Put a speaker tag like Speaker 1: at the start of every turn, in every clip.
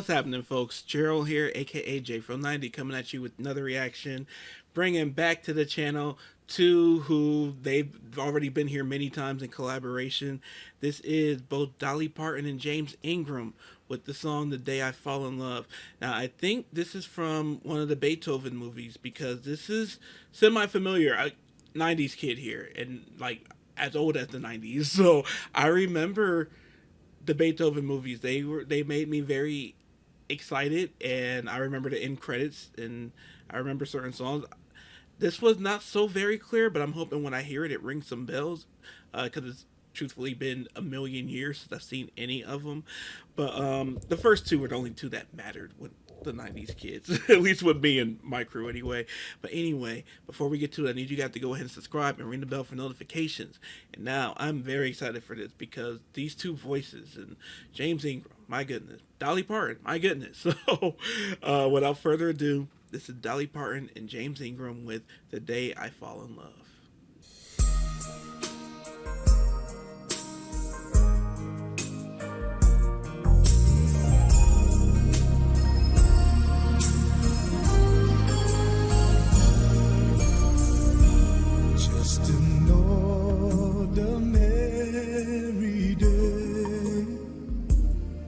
Speaker 1: What's happening, folks? Gerald here, aka J from 90, coming at you with another reaction, bringing back to the channel two who they've already been here many times in collaboration. This is both Dolly Parton and James Ingram with the song "The Day I Fall in Love." Now, I think this is from one of the Beethoven movies because this is semi-familiar. 90s kid here, and like as old as the 90s, so I remember the Beethoven movies. They made me very excited, and I remember the end credits, and I remember certain songs. This was not so very clear, but I'm hoping when I hear it, it rings some bells, because it's truthfully been a million years since I've seen any of them. But the first two were the only two that mattered with the 90s kids, at least with me and my crew anyway. But anyway, before we get to it, I need you guys to go ahead and subscribe and ring the bell for notifications. And now I'm very excited for this because these two voices, and James Ingram, my goodness, Dolly Parton, my goodness. So without further ado, this is Dolly Parton and James Ingram with "The Day I Fall in Love."
Speaker 2: Just an ordinary day,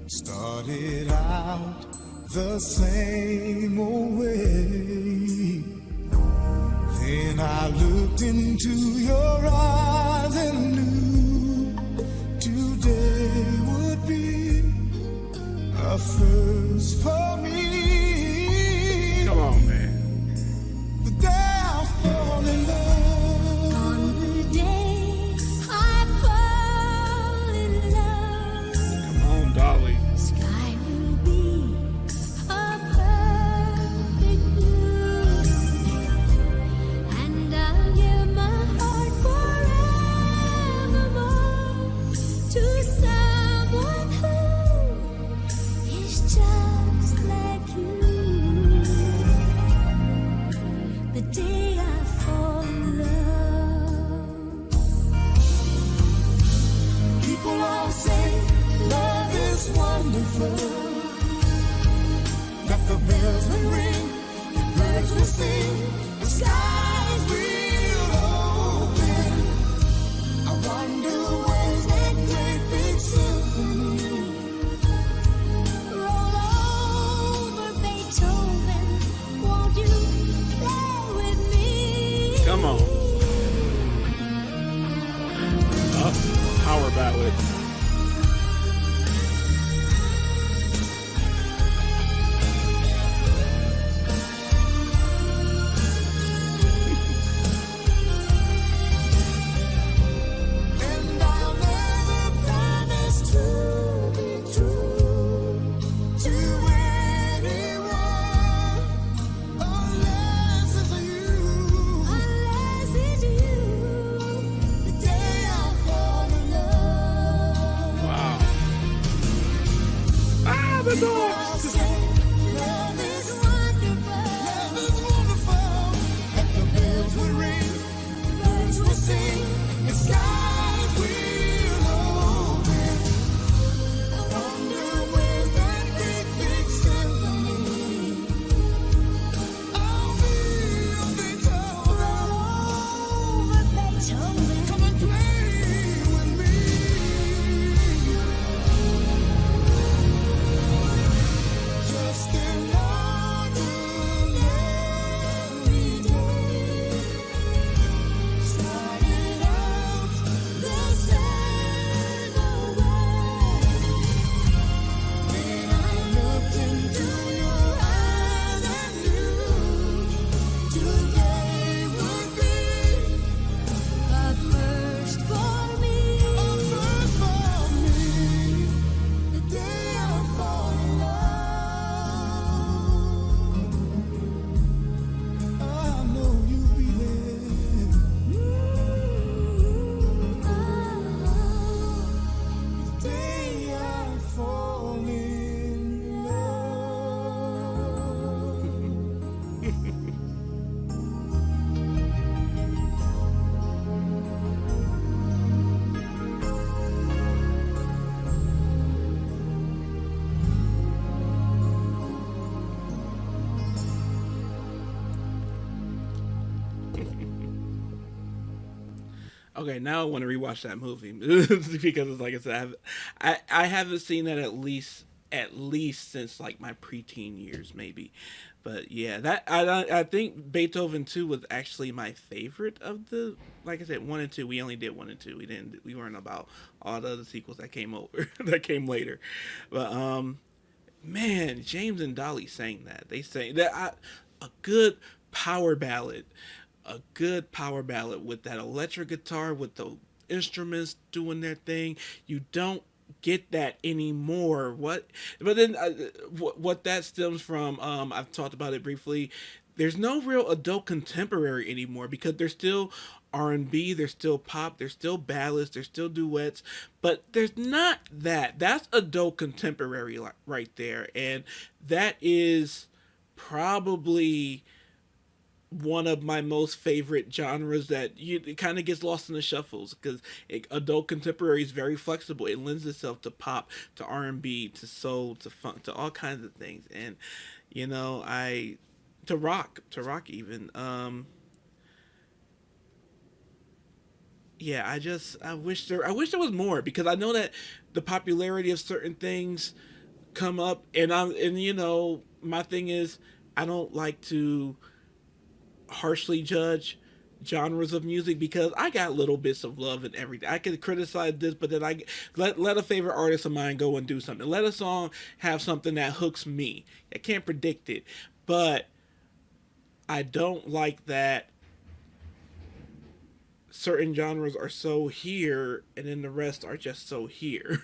Speaker 2: started out the same old way. Then I looked into your eyes and knew today would be a first for me.
Speaker 1: Come on, man.
Speaker 2: The day I fall in love.
Speaker 1: Dolly.
Speaker 3: Sky will be a perfect blue, and I'll give my heart forevermore to someone who is just like you. The day I fall in love.
Speaker 2: People all say love is wonderful, that the bells will ring, the birds will sing, the skies will open. I wonder where's that great big symphony.
Speaker 3: Roll over Beethoven, won't you play with me?
Speaker 1: Come on. Power ballad. Okay, now I want to rewatch that movie because, like I said, I haven't seen that at least since like my preteen years, maybe. But yeah, that I think Beethoven 2 was actually my favorite of the. Like I said, 1 and 2. We only did 1 and 2. We weren't about all the other sequels that came over that came later. But man, James and Dolly sang that. They sang that a good power ballad, a good power ballad with that electric guitar with the instruments doing their thing. You don't get that anymore. What? But then what that stems from? I've talked about it briefly. There's no real adult contemporary anymore because there's still R&B, there's still pop, there's still ballads, there's still duets, but there's not that. That's adult contemporary right there, and that is probably one of my most favorite genres that it kind of gets lost in the shuffles because adult contemporary is very flexible. It lends itself to pop, to R&B, to soul, to funk, to all kinds of things, and I to rock even. Yeah, I wish there was more because I know that the popularity of certain things come up, and my thing is I don't like to harshly judge genres of music because I got little bits of love and everything. I can criticize this, but then I let a favorite artist of mine go and do something. Let a song have something that hooks me. I can't predict it, but I don't like that certain genres are so here and then the rest are just so here.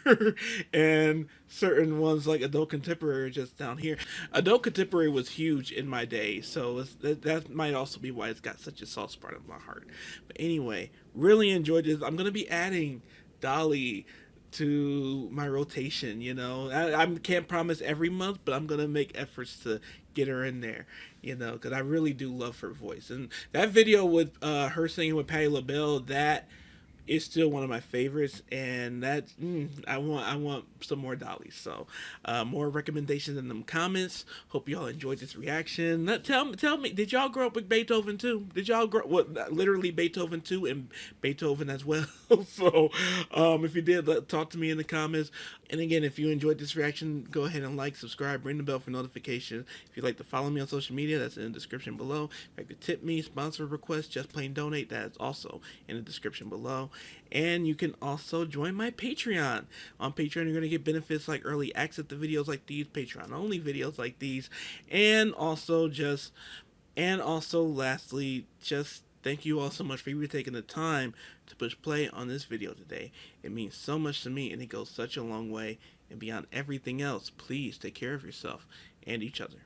Speaker 1: And certain ones like adult contemporary are just down here. Adult contemporary was huge in my day, so that might also be why it's got such a soft spot in my heart. But anyway, really enjoyed this. I'm going to be adding Dolly to my rotation. I can't promise every month, but I'm going to make efforts to get her in there, because I really do love her voice. And that video with her singing with Patti LaBelle, that is still one of my favorites, and I want some more Dolly. So more recommendations in them comments. Hope y'all enjoyed this reaction. Tell me, did y'all grow up with Beethoven too? Did y'all grow literally Beethoven 2 and Beethoven as well? So if you did, talk to me in the comments. And again, if you enjoyed this reaction, go ahead and like, subscribe, ring the bell for notifications. If you'd like to follow me on social media, that's in the description below. If you'd like to tip me, sponsor request, just plain donate, that is also in the description below. And you can also join my Patreon. On Patreon, you're going to get benefits like early access to videos like these, Patreon only videos like these, and also lastly, just thank you all so much for you taking the time to push play on this video today. It means so much to me, and it goes such a long way. And beyond everything else, please take care of yourself and each other.